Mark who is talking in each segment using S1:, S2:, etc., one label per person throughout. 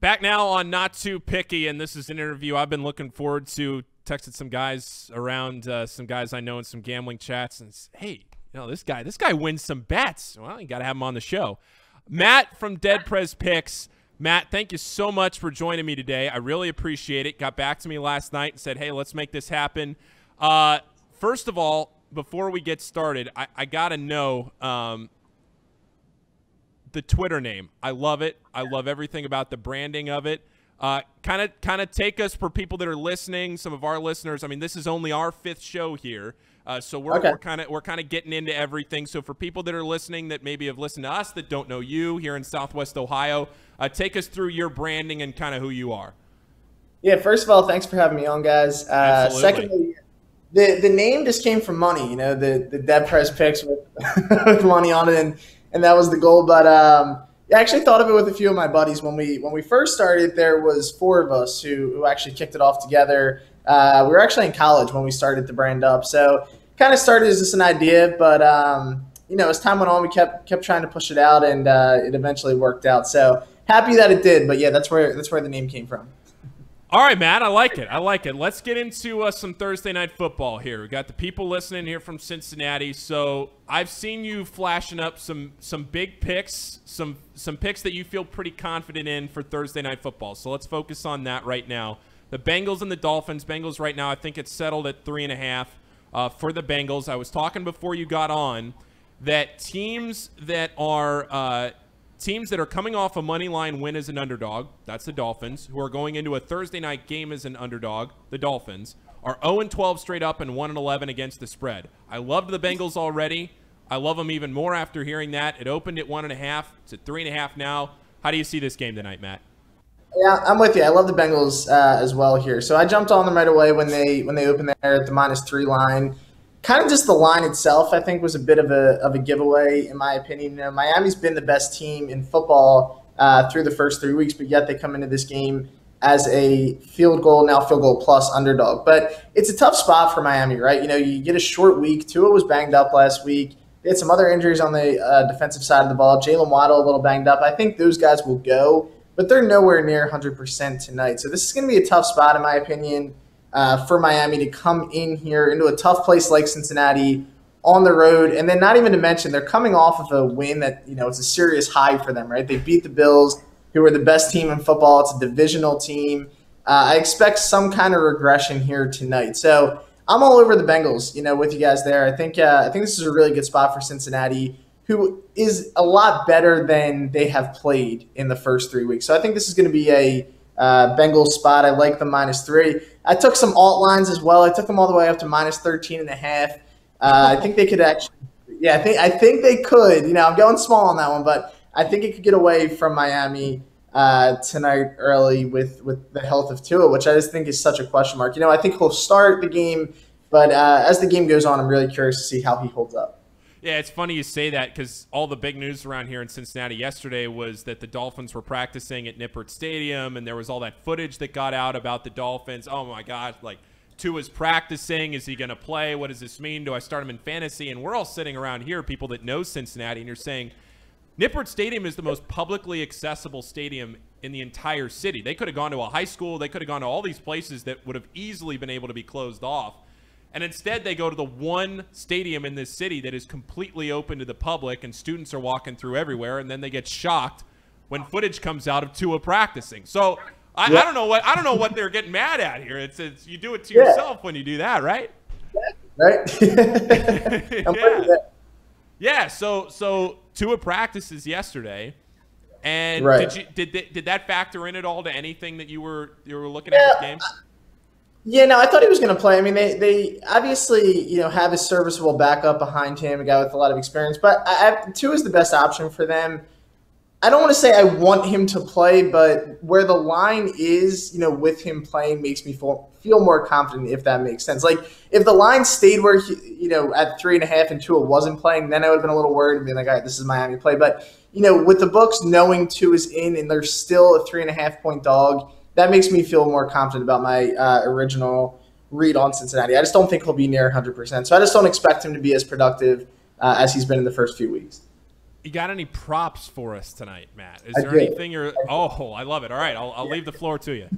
S1: Back now on Not Too Picky, and this is an interview I've been looking forward to. Texted some guys around, some guys I know in some gambling chats, and hey, this guy wins some bets. Well, you got to have him on the show. Matt from Dead Prez Picks. Matt, thank you so much for joining me today. I really appreciate it. Got back to me last night and said, hey, let's make this happen. First of all, before we get started, I got to know the Twitter name. I love it. I love everything about the branding of it. Kind of take us, for people that are listening, some of our listeners. I mean, this is only our 5th show here, so we're kind of getting into everything. So for people that are listening that maybe have listened to us that don't know you here in Southwest Ohio, take us through your branding and kind of who you are.
S2: Yeah, first of all, thanks for having me on, guys. Secondly, the name just came from money. The Dead Prez Picks with money on it, and that was the goal. But I actually thought of it with a few of my buddies when we first started. There was 4 of us who actually kicked it off together. We were actually in college when we started the brand up, so kind of started as just an idea. But as time went on, we kept trying to push it out, and it eventually worked out. So happy that it did. But yeah, that's where the name came from.
S1: All right, Matt, I like it. Let's get into some Thursday night football here. We got the people listening here from Cincinnati. So I've seen you flashing up some big picks, some picks that you feel pretty confident in for Thursday night football. So let's focus on that right now. The Bengals and the Dolphins. Bengals right now, I think it's settled at 3.5 for the Bengals. I was talking before you got on that teams that are coming off a money line win as an underdog, that's the Dolphins, who are going into a Thursday night game as an underdog, the Dolphins, are 0-12 straight up and 1-11 against the spread. I loved the Bengals already. I love them even more after hearing that. It opened at 1.5. It's at 3.5 now. How do you see this game tonight, Matt?
S2: Yeah, I'm with you. I love the Bengals as well here. So I jumped on them right away when they opened there at the -3 line. Kind of just the line itself, I think, was a bit of a giveaway, in my opinion. Miami's been the best team in football through the first 3 weeks, but yet they come into this game as a field goal plus underdog. But it's a tough spot for Miami, right? You get a short week. Tua was banged up last week. They had some other injuries on the defensive side of the ball. Jalen Waddle a little banged up. I think those guys will go, but they're nowhere near 100% tonight. So this is going to be a tough spot, in my opinion, for Miami to come in here into a tough place like Cincinnati on the road. And then not even to mention, they're coming off of a win that, it's a serious high for them, right? They beat the Bills, who are the best team in football. It's a divisional team. I expect some kind of regression here tonight. So I'm all over the Bengals, with you guys there. I think this is a really good spot for Cincinnati, who is a lot better than they have played in the first 3 weeks. So I think this is going to be a Bengals spot. I like the -3. I took some alt lines as well. I took them all the way up to -13.5. I think they could actually, I think they could. I'm going small on that one, but I think it could get away from Miami tonight early with the health of Tua, which I just think is such a question mark. I think he'll start the game, but as the game goes on, I'm really curious to see how he holds up.
S1: Yeah, it's funny you say that because all the big news around here in Cincinnati yesterday was that the Dolphins were practicing at Nippert Stadium, and there was all that footage that got out about the Dolphins. Oh, my gosh, Tua's practicing. Is he going to play? What does this mean? Do I start him in fantasy? And we're all sitting around here, people that know Cincinnati, and you're saying Nippert Stadium is the most publicly accessible stadium in the entire city. They could have gone to a high school. They could have gone to all these places that would have easily been able to be closed off. And instead, they go to the one stadium in this city that is completely open to the public, and students are walking through everywhere, and then they get shocked when footage comes out of Tua practicing. So I don't know what they're getting mad at here. It's you do it to yourself when you do that, right?
S2: Right.
S1: Yeah. So Tua practices yesterday, and did that factor in at all to anything that you were looking at this game?
S2: Yeah, no, I thought he was going to play. I mean, they obviously, have a serviceable backup behind him, a guy with a lot of experience. But Tua is the best option for them. I don't want to say I want him to play, but where the line is, with him playing makes me feel more confident, if that makes sense. Like, if the line stayed where, at 3.5 and Tua wasn't playing, then I would have been a little worried and being like, all right, this is Miami play. But, with the books knowing Tua is in and they're still a 3.5-point dog, that makes me feel more confident about my original read on Cincinnati. I just don't think he'll be near 100%. So I just don't expect him to be as productive as he's been in the first few weeks.
S1: You got any props for us tonight, Matt? Is
S2: I
S1: there
S2: do.
S1: anything you're? Oh, I love it. All right, I'll leave the floor to you.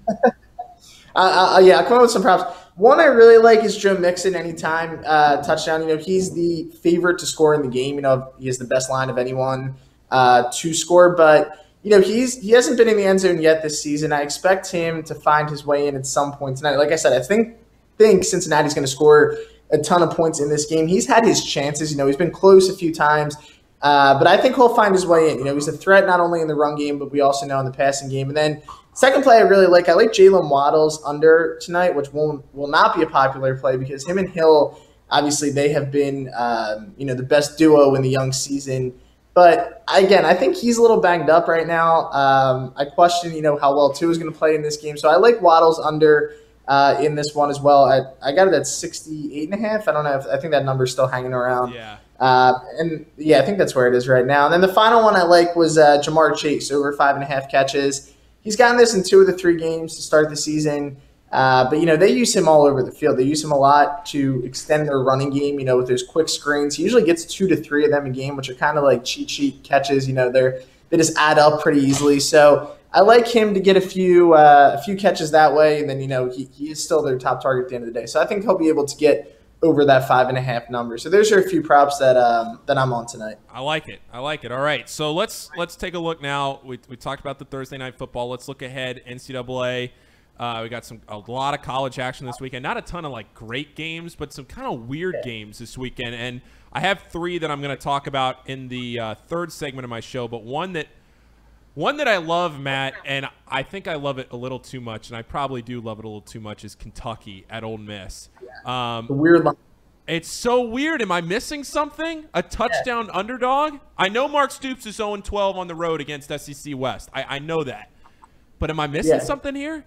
S2: Yeah, I'll come up with some props. One I really like is Joe Mixon anytime touchdown. You know, he's the favorite to score in the game. You know, he has the best line of anyone to score. But, you know, he hasn't been in the end zone yet this season. I expect him to find his way in at some point tonight. Like I said, I think Cincinnati's going to score a ton of points in this game. He's had his chances. You know, he's been close a few times. But I think he'll find his way in. You know, he's a threat not only in the run game, but we also know in the passing game. And then second play I really like, I like Jalen Waddle's under tonight, which will not be a popular play because him and Hill, obviously they have been, the best duo in the young season. But again, I think he's a little banged up right now. I question, how well Tua is going to play in this game. So I like Waddle's under in this one as well. I got it at 68.5. I don't know I think that number's still hanging around.
S1: Yeah.
S2: I think that's where it is right now. And then the final one I like was Jamar Chase, over 5.5 catches. He's gotten this in 2 of the 3 games to start the season. But they use him all over the field. They use him a lot to extend their running game, with those quick screens. He usually gets 2 to 3 of them a game, which are kind of like cheat sheet catches. They just add up pretty easily. So I like him to get a few catches that way. And then, he is still their top target at the end of the day. So I think he'll be able to get over that 5.5 number. So those are a few props that I'm on tonight.
S1: I like it. All right. So let's take a look now. We talked about the Thursday night football. Let's look ahead. NCAA. We got a lot of college action this weekend. Not a ton of great games, but some kind of weird games this weekend. And I have 3 that I'm going to talk about in the third segment of my show. But one that I love, Matt, and I think I love it a little too much, and I probably do love it a little too much, is Kentucky at Ole Miss.
S2: The weird line.
S1: It's so weird. Am I missing something? A touchdown underdog? I know Mark Stoops is 0-12 on the road against SEC West. I know that. But am I missing something here?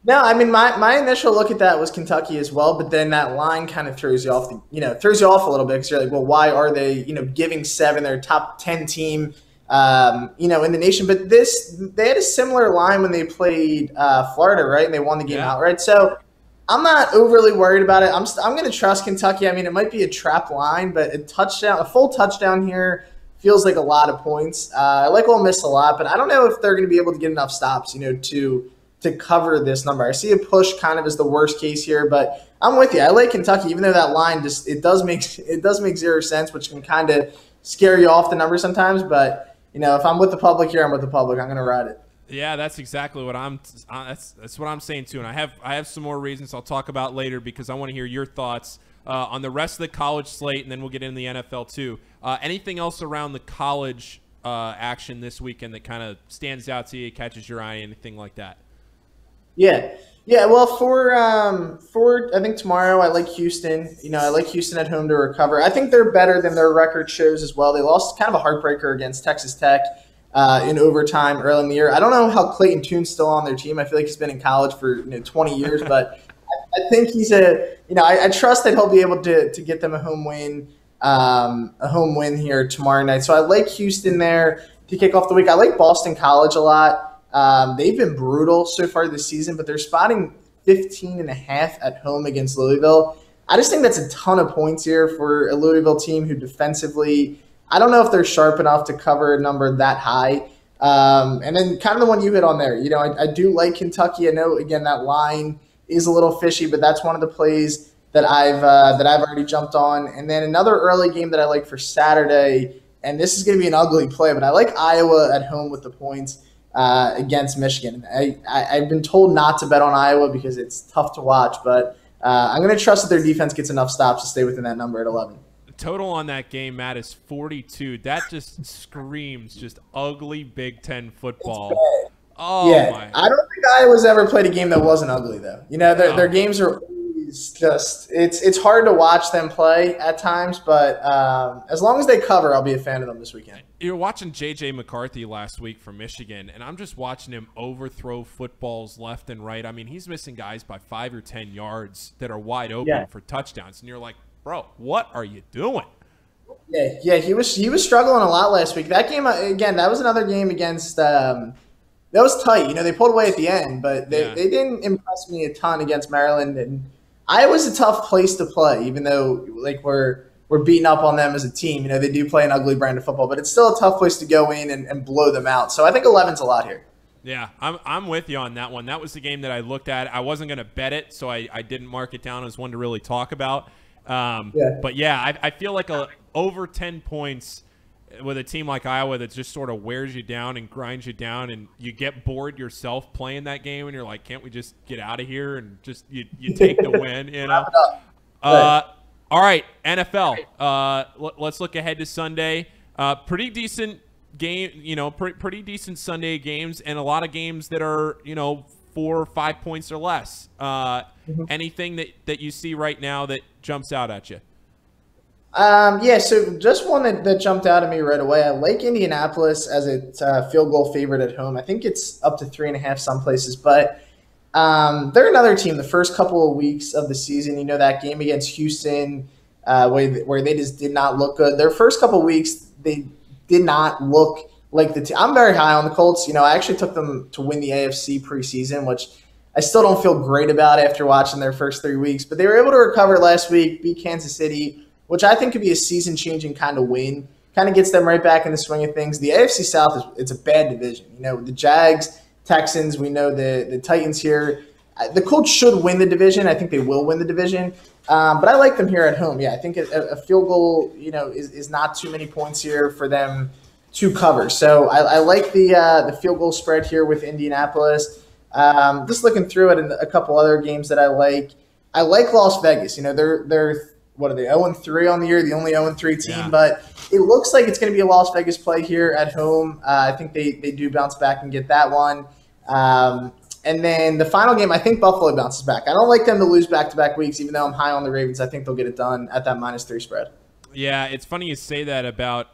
S2: No, I mean, my initial look at that was Kentucky as well, but then that line kind of throws you off a little bit because you're like, well, why are they, giving 7, their top 10 team, in the nation? But they had a similar line when they played Florida, right? And they won the game outright. So I'm not overly worried about it. I'm going to trust Kentucky. I mean, it might be a trap line, but a full touchdown here feels like a lot of points. I like Ole Miss a lot, but I don't know if they're going to be able to get enough stops, to cover this number. I see a push kind of as the worst case here, but I'm with you. I like Kentucky, even though that line it does make 0 sense, which can kind of scare you off the number sometimes. But if I'm with the public here, I'm with the public. I'm going to ride it.
S1: Yeah, that's exactly what that's what I'm saying too. And I have some more reasons I'll talk about later because I want to hear your thoughts on the rest of the college slate, and then we'll get into the NFL too. Anything else around the college action this weekend that kind of stands out to you, catches your eye, anything like that?
S2: Yeah. Well, for I think tomorrow, I like Houston. I like Houston at home to recover. I think they're better than their record shows as well. They lost kind of a heartbreaker against Texas Tech in overtime early in the year. I don't know how Clayton Tune's still on their team. I feel like he's been in college for 20 years, but I think he's I trust that he'll be able to get them a home win here tomorrow night. So I like Houston there to kick off the week. I like Boston College a lot. They've been brutal so far this season, but they're spotting 15.5 at home against Louisville. I just think that's a ton of points here for a Louisville team who defensively, I don't know if they're sharp enough to cover a number that high. And then kind of the one you hit on there, I do like Kentucky. I know, again, that line is a little fishy, but that's one of the plays that I've already jumped on. And then another early game that I like for Saturday, and this is going to be an ugly play, but I like Iowa at home with the points against Michigan. I've been told not to bet on Iowa because it's tough to watch, but I'm going to trust that their defense gets enough stops to stay within that number at 11.
S1: The total on that game, Matt, is 42. That just screams just ugly Big Ten football. Oh,
S2: yeah.
S1: my.
S2: I don't think Iowa's ever played a game that wasn't ugly, though. Their games are always just – it's hard to watch them play at times, but as long as they cover, I'll be a fan of them this weekend.
S1: You're watching J.J. McCarthy last week from Michigan, and I'm just watching him overthrow footballs left and right. I mean, he's missing guys by 5 or 10 yards that are wide open for touchdowns, and you're like, bro, what are you doing?
S2: Yeah, he was struggling a lot last week. That game, again, that was another game against that was tight. They pulled away at the end, but they didn't impress me a ton against Maryland. And Iowa's a tough place to play, even though we're we're beating up on them as a team. You know, they do play an ugly brand of football, but it's still a tough place to go in and blow them out. So I think 11's a lot here.
S1: Yeah, I'm with you on that one. That was the game that I looked at. I wasn't going to bet it, so I didn't mark it down as one to really talk about. But yeah, I feel like over 10 points with a team like Iowa that just sort of wears you down and grinds you down, and you get bored yourself playing that game, and you're like, can't we just get out of here and just you take the win, you know? All right, NFL. Let's look ahead to Sunday. Pretty decent game, you know, pretty decent Sunday games, and a lot of games that are, you know, 4 or 5 points or less. Anything that you see right now that jumps out at you?
S2: Yeah, so just one that jumped out at me right away. I like Indianapolis as a field goal favorite at home. I think it's up to 3.5 some places, but they're another team. The first couple of weeks of the season, you know, that game against Houston, where they just did not look good. Their first couple of weeks, they did not look like the team. I'm very high on the Colts. You know, I actually took them to win the AFC preseason, which I still don't feel great about after watching their first 3 weeks. But they were able to recover last week, beat Kansas City, which I think could be a season-changing kind of win. Kind of gets them right back in the swing of things. The AFC South it's a bad division. You know, the Jags, Texans, we know the Titans here. The Colts should win the division. I think they will win the division. But I like them here at home. Yeah, I think a field goal, you know, is not too many points here for them to cover. So I like the field goal spread here with Indianapolis. Just looking through it and a couple other games that I like. I like Las Vegas. You know, they're what are they, 0-3 on the year, the only 0-3 team. Yeah. But it looks like it's going to be a Las Vegas play here at home. I think they do bounce back and get that one. And then the final game, I think Buffalo bounces back. I don't like them to lose back-to-back weeks, even though I'm high on the Ravens. I think they'll get it done at that -3 spread.
S1: Yeah, it's funny you say that about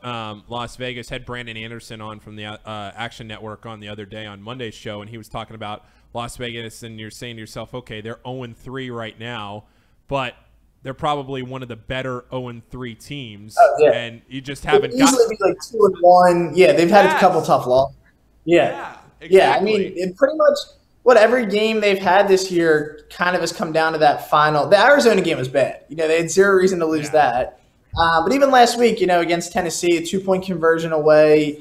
S1: Las Vegas. Had Brandon Anderson on from the Action Network on the other day on Monday's show, and he was talking about Las Vegas, and you're saying to yourself, okay, they're 0-3 right now, but they're probably one of the better 0-3 teams. Oh, yeah. And you just haven't got –
S2: easily be like 2-1. Yeah, they've had a couple tough losses. Yeah. Exactly. Yeah, I mean, it pretty much – every game they've had this year kind of has come down to that final. The Arizona game was bad. You know, they had zero reason to lose that. But even last week, you know, against Tennessee, a 2-point conversion away.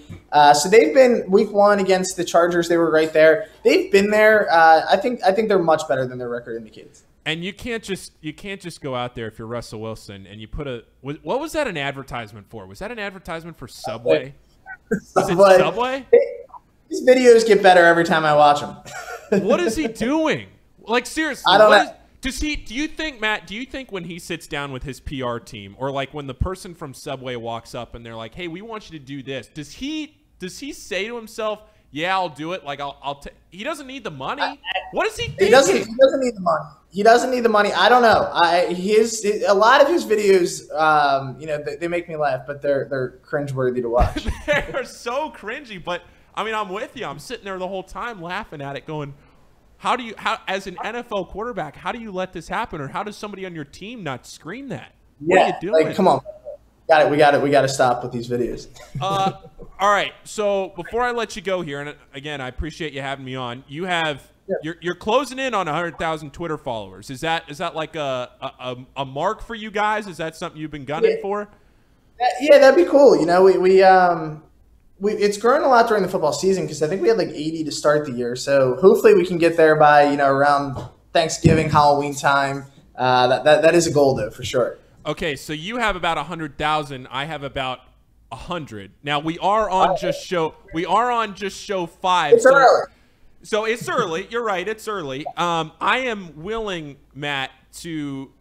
S2: So they've been week 1 against the Chargers. They were right there. They've been there. I think they're much better than their record indicates.
S1: And you can't just go out there if you're Russell Wilson and you put what was that an advertisement for? Was that an advertisement for Subway? Was it Subway?
S2: These videos get better every time I watch them.
S1: What is he doing? Like, seriously,
S2: I don't know.
S1: Do you think, Matt, when he sits down with his PR team, or like when the person from Subway walks up and they're like, hey, we want you to do this, does he say to himself, yeah, I'll do it? Like, he doesn't need the money. What is he thinking?
S2: He doesn't need the money. He doesn't need the money. I don't know. A lot of his videos, you know, they make me laugh, but they're cringeworthy to watch.
S1: They're so cringy, but I mean, I'm with you. I'm sitting there the whole time laughing at it going, how as an NFL quarterback, how do you let this happen? Or how does somebody on your team not scream that? What are you doing?
S2: Like, come on. We got to stop with these videos.
S1: All right. So before I let you go here, and again, I appreciate you having me on. You have you're closing in on 100,000 Twitter followers. Is that like a mark for you guys? Is that something you've been gunning for?
S2: Yeah, that'd be cool. You know, it's grown a lot during the football season because I think we had like 80 to start the year. So hopefully we can get there by, you know, around Thanksgiving, Halloween time. That is a goal though, for sure.
S1: Okay, so you have about 100,000. I have about 100. Now we are on just show 5.
S2: It's early.
S1: So it's early. You're right. It's early. I am willing, Matt, to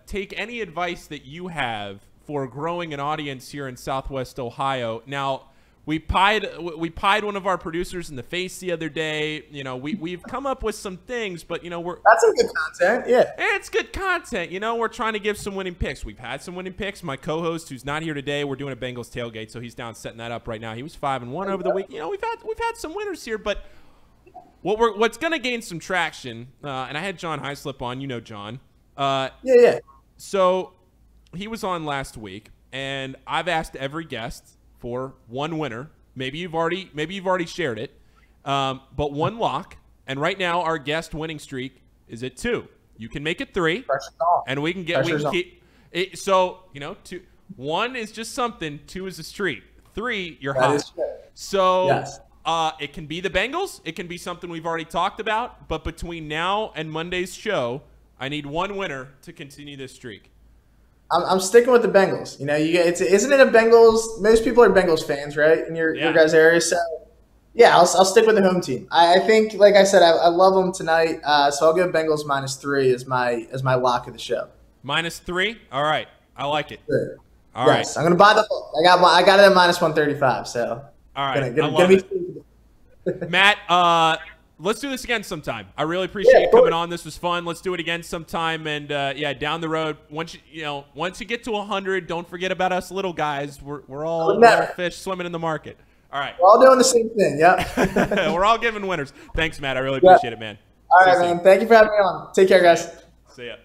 S1: take any advice that you have for growing an audience here in Southwest Ohio. Now, we pied one of our producers in the face the other day. You know, we've come up with some things, but you know
S2: that's some good content. Yeah,
S1: it's good content. You know, we're trying to give some winning picks. We've had some winning picks. My co-host, who's not here today, we're doing a Bengals tailgate, so he's down setting that up right now. He was 5-1 over the week. You know, we've had some winners here, but what's going to gain some traction? And I had John Hyslip on. You know John.
S2: Yeah.
S1: So he was on last week, and I've asked every guest for one winner. Maybe you've already shared it, but one lock. And right now, our guest winning streak is at 2. You can make it 3, and we can keep. So, you know, 1 is just something, 2 is a street, 3, you're
S2: That
S1: hot.
S2: is true.
S1: So
S2: Yes.
S1: it can be the Bengals. It can be something we've already talked about. But between now and Monday's show, I need one winner to continue this streak.
S2: I'm sticking with the Bengals. You know, isn't it a Bengals? Most people are Bengals fans, right? In your guys' area. So, yeah, I'll stick with the home team. I think, like I said, I love them tonight. So I'll go Bengals -3 as my lock of the show.
S1: -3. All right, I like it.
S2: Sure.
S1: All
S2: yes,
S1: right.
S2: I'm gonna buy the. I got it at -135. So.
S1: All right.
S2: Gonna be
S1: Matt, let's do this again sometime. I really appreciate you coming on. This was fun. Let's do it again sometime. And yeah, down the road, once you get to 100, don't forget about us little guys. We're all fish swimming in the market. All right.
S2: We're all doing the same thing. Yep.
S1: We're all giving winners. Thanks, Matt. I really appreciate it, man.
S2: All right, man. Thank you for having me on. Take care, guys.
S1: See ya.